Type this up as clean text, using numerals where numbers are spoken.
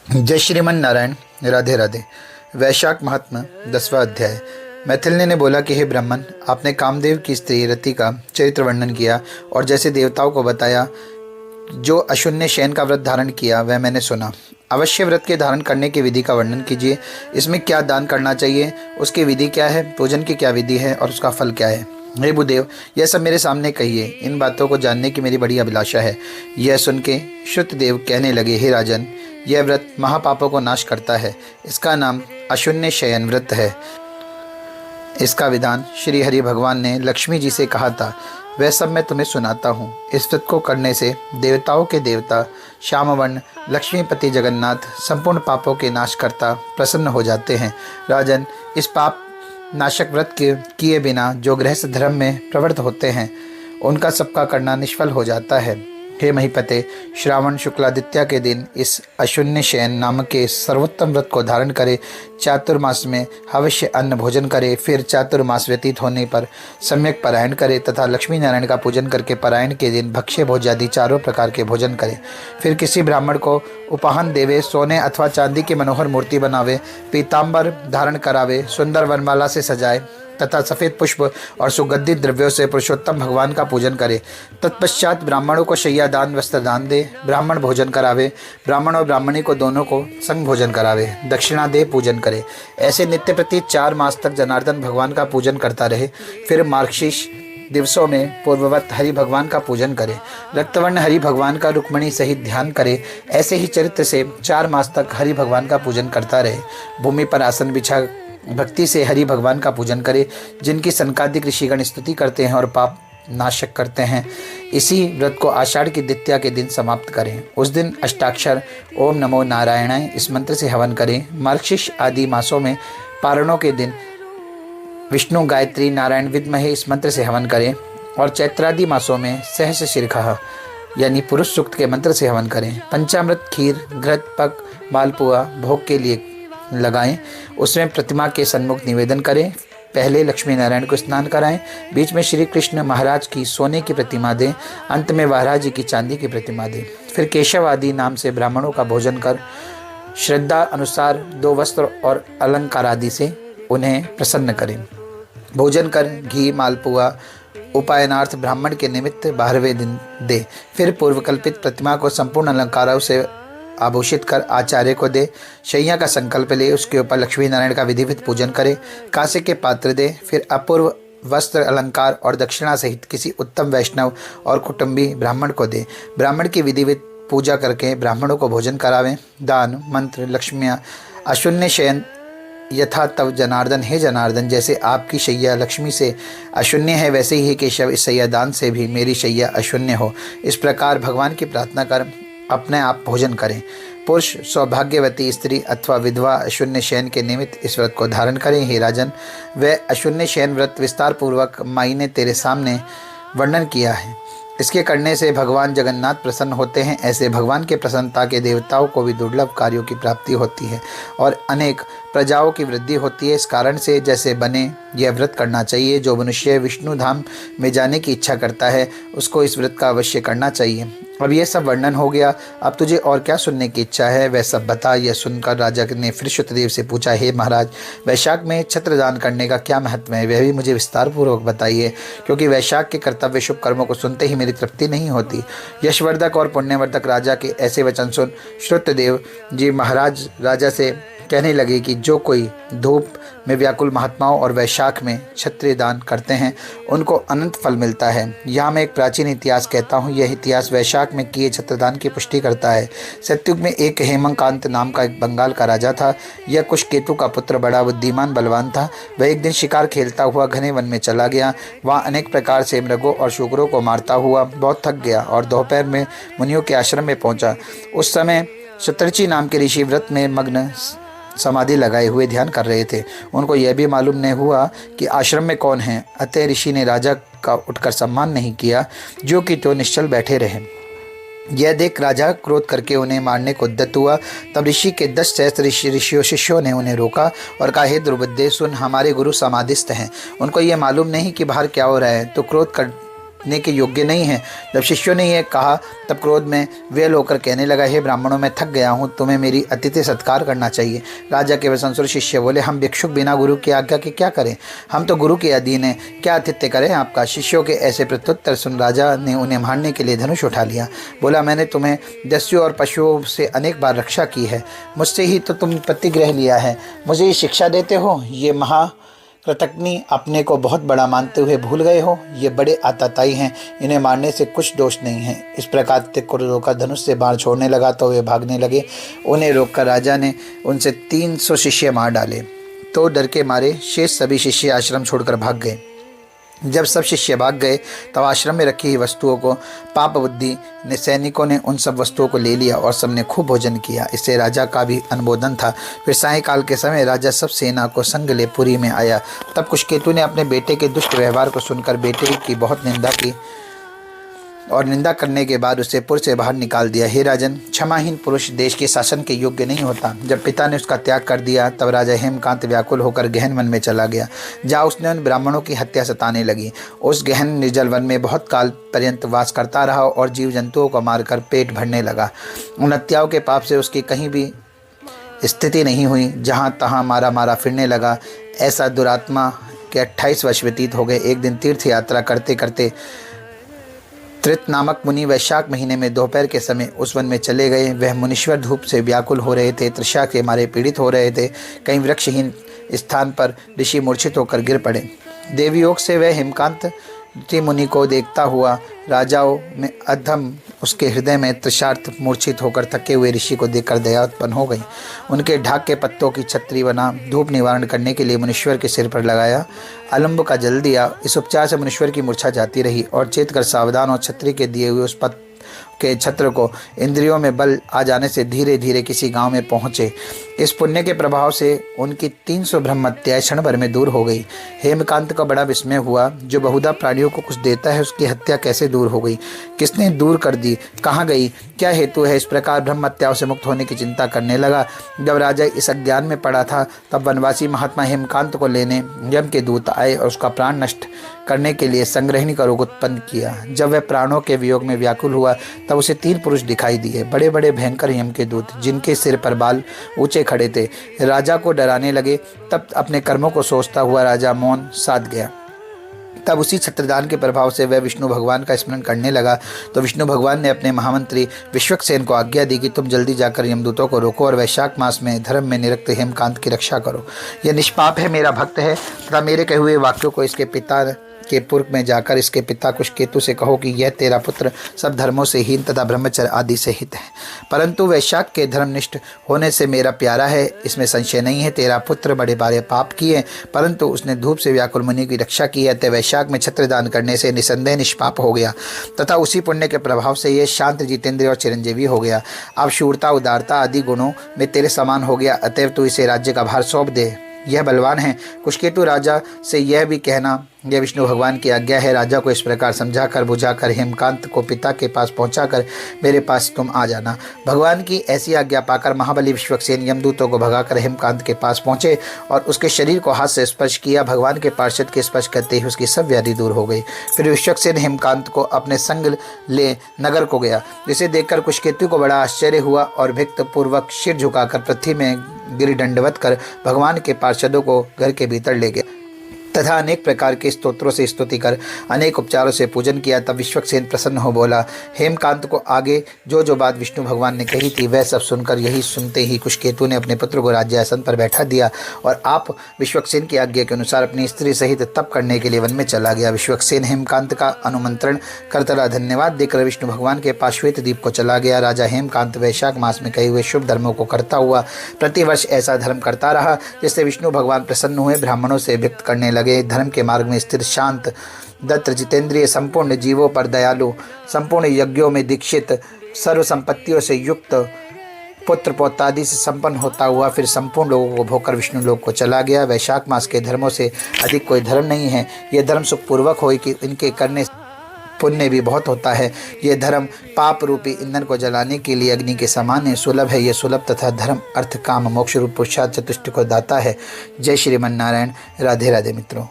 जय श्रीमन नारायण। राधे राधे। वैशाख महात्मा 10वां अध्याय। मैथिली ने बोला कि हे ब्राह्मण, आपने कामदेव की स्त्री रति का चरित्र वर्णन किया और जैसे देवताओं को बताया जो अशून्य शयन का व्रत धारण किया वह मैंने सुना। अवश्य व्रत के धारण करने की विधि का वर्णन कीजिए। इसमें क्या दान करना चाहिए, उसकी विधि क्या है, पूजन की क्या विधि है और उसका फल क्या है। हे बुदेव, यह सब मेरे सामने कहिए। इन बातों को जानने की मेरी बड़ी अभिलाषा है। यह सुन के श्रुतदेव कहने लगे, हे राजन, यह व्रत महापापों को नाश करता है। इसका नाम अशून्य शयन व्रत है। इसका विधान श्री हरि भगवान ने लक्ष्मी जी से कहा था, वह सब मैं तुम्हें सुनाता हूँ। इस व्रत को करने से देवताओं के देवता श्यामवर्ण लक्ष्मीपति जगन्नाथ संपूर्ण पापों के नाश करता प्रसन्न हो जाते हैं। राजन, इस पाप नाशक व्रत के किए बिना जो गृहस्थ धर्म में प्रवृत्त होते हैं उनका सबका करना निष्फल हो जाता है। हे महीपते, श्रावण शुक्लादित्य के दिन इस अशून्य शयन नामक के सर्वोत्तम व्रत को धारण करे, चातुर्मास में अवश्य अन्न भोजन करे, फिर चातुर्मास व्यतीत होने पर सम्यक पारायण करे तथा लक्ष्मी नारायण का पूजन करके पारायण के दिन भक्ष्य भोज्यादि चारों प्रकार के भोजन करे। फिर किसी ब्राह्मण को उपहान देवे, सोने अथवा चांदी की मनोहर मूर्ति बनावे, पीताम्बर धारण करावे, सुंदर वनमाला से सजाए तथा सफ़ेद पुष्प और सुगंधित द्रव्यों से पुरुषोत्तम भगवान का पूजन करे। तत्पश्चात ब्राह्मणों को शैया दान वस्त्र दान दे, ब्राह्मण भोजन करावे, ब्राह्मण और ब्राह्मणी को दोनों को संग भोजन करावे, दक्षिणा दे पूजन करे। ऐसे नित्य प्रति 4 मास तक जनार्दन भगवान का पूजन करता रहे। फिर मार्गशीर्ष दिवसों में पूर्ववत हरि भगवान का पूजन करे, रक्तवर्ण हरि भगवान का रुक्मणी सहित ध्यान करे। ऐसे ही चरित्र से 4 मास तक हरि भगवान का पूजन करता रहे। भूमि पर आसन बिछा भक्ति से हरि भगवान का पूजन करे, जिनकी सनकादिक ऋषिगण स्तुति करते हैं और पाप नाशक करते हैं। इसी व्रत को आषाढ़ की द्वितीया के दिन समाप्त करें। उस दिन अष्टाक्षर ओम नमो नारायणाय इस मंत्र से हवन करें। मार्गशीर्ष आदि मासों में पारणों के दिन विष्णु गायत्री नारायण विद्महे इस मंत्र से हवन करें और चैत्रादि मासों में सहस शीर्षः यानी पुरुष सूक्त के मंत्र से हवन करें। पंचामृत, खीर, घृत, पक, मालपुआ भोग के लिए लगाएं। उसमें प्रतिमा के सन्मुख निवेदन करें। पहले लक्ष्मी नारायण को स्नान कराएं, बीच में श्री कृष्ण महाराज की सोने की प्रतिमा दें, अंत में महाराज जी की चांदी की प्रतिमा दें। फिर केशव आदि नाम से ब्राह्मणों का भोजन कर श्रद्धा अनुसार 2 वस्त्र और अलंकार आदि से उन्हें प्रसन्न करें। भोजन कर घी मालपुआ उपायनार्थ ब्राह्मण के निमित्त 12वें दिन दे। फिर पूर्वकल्पित प्रतिमा को संपूर्ण अलंकारों से आभूषित कर आचार्य को दे। शैया का संकल्प ले, उसके ऊपर लक्ष्मी नारायण का विधिवत पूजन करे। कांसे के पात्र दे। फिर अपूर्व वस्त्र अलंकार और दक्षिणा सहित किसी उत्तम वैष्णव और कुटुंबी ब्राह्मण को दे। ब्राह्मण की विधिवत पूजा करके ब्राह्मणों को भोजन करावें। दान मंत्र लक्ष्मियाँ अशून्य शयन यथा तव जनार्दन, हे जनार्दन, जैसे आपकी शैया लक्ष्मी से अशून्य है वैसे ही केशव इस शैया दान से भी मेरी शैया अशून्य हो। इस प्रकार भगवान की प्रार्थना कर अपने आप भोजन करें। पुरुष सौभाग्यवती स्त्री अथवा विधवा अशून्य शयन के निमित्त इस व्रत को धारण करें। हे राजन, वह अशून्य शयन व्रत विस्तार पूर्वक माई ने तेरे सामने वर्णन किया है। इसके करने से भगवान जगन्नाथ प्रसन्न होते हैं। ऐसे भगवान के प्रसन्नता के देवताओं को भी दुर्लभ कार्यों की प्राप्ति होती है और अनेक प्रजाओं की वृद्धि होती है। इस कारण से जैसे बने यह व्रत करना चाहिए। जो मनुष्य विष्णु धाम में जाने की इच्छा करता है उसको इस व्रत का अवश्य करना चाहिए। अब यह सब वर्णन हो गया, अब तुझे और क्या सुनने की इच्छा है वह सब बता। यह सुनकर राजा ने फिर श्रुतदेव से पूछा, हे महाराज, वैशाख में छत्रदान करने का क्या महत्व है, वह भी मुझे विस्तार पूर्वक बताइए, क्योंकि वैशाख के कर्तव्य शुभ कर्मों को सुनते ही मेरी तृप्ति नहीं होती। यशवर्धक और पुण्यवर्धक राजा के ऐसे वचन सुन श्रुतदेव जी महाराज राजा से कहने लगे कि जो कोई धूप में व्याकुल महात्माओं और वैशाख में क्षत्रिय दान करते हैं उनको अनंत फल मिलता है। यहाँ मैं एक प्राचीन इतिहास कहता हूँ। यह इतिहास वैशाख में किए छत्रदान की पुष्टि करता है। सत्युग में एक हेमकांत नाम का एक बंगाल का राजा था। यह कुशकेतु का पुत्र बड़ा बुद्धिमान बलवान था। वह एक दिन शिकार खेलता हुआ घने वन में चला गया। वहाँ अनेक प्रकार से मृगों और शुकरों को मारता हुआ बहुत थक गया और दोपहर में मुनियों के आश्रम में पहुँचा। उस समय शतर्ची नाम के ऋषि व्रत में मग्न समाधि लगाए हुए ध्यान कर रहे थे। उनको यह भी मालूम नहीं हुआ कि आश्रम में कौन है, अतः ऋषि ने राजा का उठकर सम्मान नहीं किया, जो कि तो निश्चल बैठे रहे। यह देख राजा क्रोध करके उन्हें मारने को उद्यत हुआ। तब ऋषि के 10 सहस्त्र शिष्यों ने उन्हें रोका और कहा, हे दुर्बुद्धे, सुन, हमारे गुरु समाधिस्थ हैं, उनको ये मालूम नहीं कि बाहर क्या हो रहा है, तो क्रोध ने के योग्य नहीं है। जब शिष्यों ने यह कहा तब क्रोध में वेल होकर कहने लगा, हे ब्राह्मणों, मैं थक गया हूँ, तुम्हें मेरी अतिथि सत्कार करना चाहिए। राजा के वसंसुर शिष्य बोले, हम भिक्षुक बिना गुरु की आज्ञा के क्या करें, हम तो गुरु के अधीन हैं, क्या आतिथ्य करें आपका। शिष्यों के ऐसे प्रत्युत्तर सुन राजा ने उन्हें मारने के लिए धनुष उठा लिया। बोला, मैंने तुम्हें दस्युओं और पशुओं से अनेक बार रक्षा की है, मुझसे ही तो तुम प्रतिग्रह लिया है, मुझे ये शिक्षा देते हो। ये कृतज्ञ अपने को बहुत बड़ा मानते हुए भूल गए हो, ये बड़े आताताई हैं, इन्हें मारने से कुछ दोष नहीं है। इस प्रकार तिक को रोका, धनुष से बाण छोड़ने लगा तो वे भागने लगे। उन्हें रोककर राजा ने उनसे 300 शिष्य मार डाले, तो डर के मारे शेष सभी शिष्य आश्रम छोड़कर भाग गए। जब सब शिष्य भाग गए तब आश्रम में रखी हुई वस्तुओं को पाप बुद्धि ने सैनिकों ने उन सब वस्तुओं को ले लिया और सबने खूब भोजन किया। इससे राजा का भी अनुमोदन था। फिर सायंकाल के समय राजा सब सेना को संग ले पुरी में आया। तब कुशकेतु ने अपने बेटे के दुष्ट व्यवहार को सुनकर बेटे की बहुत निंदा की और निंदा करने के बाद उसे पुर से बाहर निकाल दिया। हे राजन, क्षमाहीन पुरुष देश के शासन के योग्य नहीं होता। जब पिता ने उसका त्याग कर दिया तब राजा हेमकांत व्याकुल होकर गहन वन में चला गया, जहाँ उसने उन ब्राह्मणों की हत्या सताने लगी। उस गहन निर्जल वन में बहुत काल पर्यंत वास करता रहा और जीव जंतुओं को मारकर पेट भरने लगा। उन हत्याओं के पाप से उसकी कहीं भी स्थिति नहीं हुई, जहाँ तहाँ मारा मारा फिरने लगा। ऐसा दुरात्मा के 28 वर्ष व्यतीत हो गए। एक दिन तीर्थ यात्रा करते करते त्रित नामक मुनि वैशाख महीने में दोपहर के समय उस वन में चले गए। वह मुनीश्वर धूप से व्याकुल हो रहे थे, तृषा के मारे पीड़ित हो रहे थे। कहीं वृक्षहीन स्थान पर ऋषि मूर्छित होकर गिर पड़े। देवयोग से वह हेमकांत मुनि को देखता हुआ राजाओं में अधम उसके हृदय में तृषार्थ मूर्छित होकर थके हुए ऋषि को देखकर दया उत्पन्न हो गई। उनके ढाक के पत्तों की छत्री बना धूप निवारण करने के लिए मुनीश्वर के सिर पर लगाया, अलंब का जल दिया। इस उपचार से मुनीश्वर की मूर्छा जाती रही और चेत कर सावधान और छत्री के दिए हुए उस पत्त के छत्र को इंद्रियों में बल आ जाने से धीरे धीरे किसी गांव में पहुंचे। इस पुण्य के प्रभाव से उनकी 300 ब्रह्महत्याएं क्षण भर में दूर हो गई। हेमकांत का बड़ा विस्मय हुआ, जो बहुधा प्राणियों को कुछ देता है उसकी हत्या कैसे दूर हो गई, किसने दूर कर दी, कहाँ गई, क्या हेतु है। इस प्रकार ब्रह्महत्याओं से मुक्त होने की चिंता करने लगा। जब राजा इस अज्ञान में पड़ा था तब वनवासी महात्मा हेमकांत को लेने यम के दूत आए और उसका प्राण नष्ट करने के लिए संग्रहणी का रोग उत्पन्न किया। जब वह प्राणों के वियोग में व्याकुल हुआ तब उसे 3 पुरुष दिखाई दिए, बड़े बड़े भयंकर यम के दूत, जिनके सिर पर बाल ऊंचे खड़े थे। राजा को डराने लगे। तब अपने कर्मों को सोचता हुआ राजा मौन साध गया। तब उसी छत्रदान के प्रभाव से वह विष्णु भगवान का स्मरण करने लगा। तो विष्णु भगवान ने अपने महामंत्री विश्वक्सेन को आज्ञा दी कि तुम जल्दी जाकर यमदूतों को रोको और वैशाख मास में धर्म में निरक्त हेमकांत की रक्षा करो। यह निष्पाप है, मेरा भक्त है तथा मेरे कहे हुए वाक्यों को इसके पिता के पूर्व में जाकर इसके पिता कुशकेतु से कहो कि यह तेरा पुत्र सब धर्मों से हीन तथा ब्रह्मचर्य आदि से हित है, परंतु वैशाख के धर्मनिष्ठ होने से मेरा प्यारा है, इसमें संशय नहीं है। तेरा पुत्र बड़े बड़े पाप किए परंतु उसने धूप से व्याकुल मुनि की रक्षा की है, अतः वैशाख में छत्रदान करने से निसंदेह निष्पाप हो गया तथा उसी पुण्य के प्रभाव से यह शांत, जितेंद्रिय और चिरंजीवी हो गया। अब शूरता, उदारता आदि गुणों में तेरे समान हो गया, अतएव तू इसे राज्य का भार सौंप दे, यह बलवान है। कुशकेतु राजा से यह भी कहना, यह विष्णु भगवान की आज्ञा है। राजा को इस प्रकार समझाकर बुझाकर हेमकांत को पिता के पास पहुंचाकर मेरे पास तुम आ जाना। भगवान की ऐसी आज्ञा पाकर महाबली विश्वक्सेन यमदूतों को भगाकर हेमकांत के पास पहुंचे और उसके शरीर को हाथ से स्पर्श किया। भगवान के पार्षद के स्पर्श करते ही उसकी सब व्याधि दूर हो गई। फिर विश्वक्सेन हेमकांत को अपने संग ले नगर को गया, जिसे देखकर कुशकेतु को बड़ा आश्चर्य हुआ और भक्त पूर्वक सिर झुकाकर पृथ्वी में गिर दंडवत कर भगवान के पार्षदों को घर के भीतर ले गया तथा अनेक प्रकार के स्तोत्रों से स्तुति कर अनेक उपचारों से पूजन किया। तब विश्वक्सेन प्रसन्न हो बोला, हेमकांत को आगे जो जो बात विष्णु भगवान ने कही थी वह सब सुनकर यही सुनते ही कुशकेतु ने अपने पुत्र को राज्यासन पर बैठा दिया और आप विश्वक्सेन की आज्ञा के अनुसार अपनी स्त्री सहित तप करने के लिए वन में चला गया। विश्वक्सेन हेमकांत का अनुमंत्रण करतला धन्यवाद देकर विष्णु भगवान के पास श्वेत द्वीप को चला गया। राजा हेमकांत वैशाख मास में कहे हुए शुभ धर्मों को करता हुआ प्रतिवर्ष ऐसा धर्म करता रहा, जिससे विष्णु भगवान प्रसन्न हुए, ब्राह्मणों से व्यक्त करने लगे। धर्म के मार्ग में स्थिर, शांत, दत्त, जितेंद्रिय, संपूर्ण जीवों पर दयालु, संपूर्ण यज्ञों में दीक्षित, सर्व संपत्तियों से युक्त, पुत्र पौत्रादि से संपन्न होता हुआ फिर संपूर्ण लोगों को भोकर विष्णु लोक को चला गया। वैशाख मास के धर्मों से अधिक कोई धर्म नहीं है। यह धर्म सुखपूर्वक हो कि इनके करने पुण्य भी बहुत होता है। ये धर्म पाप रूपी ईंधन को जलाने के लिए अग्नि के समान है। सुलभ है, ये सुलभ तथा धर्म अर्थ काम मोक्ष रूप पुरुषार्थ चतुष्ट को दाता है। जय श्रीमन नारायण। राधे राधे मित्रों।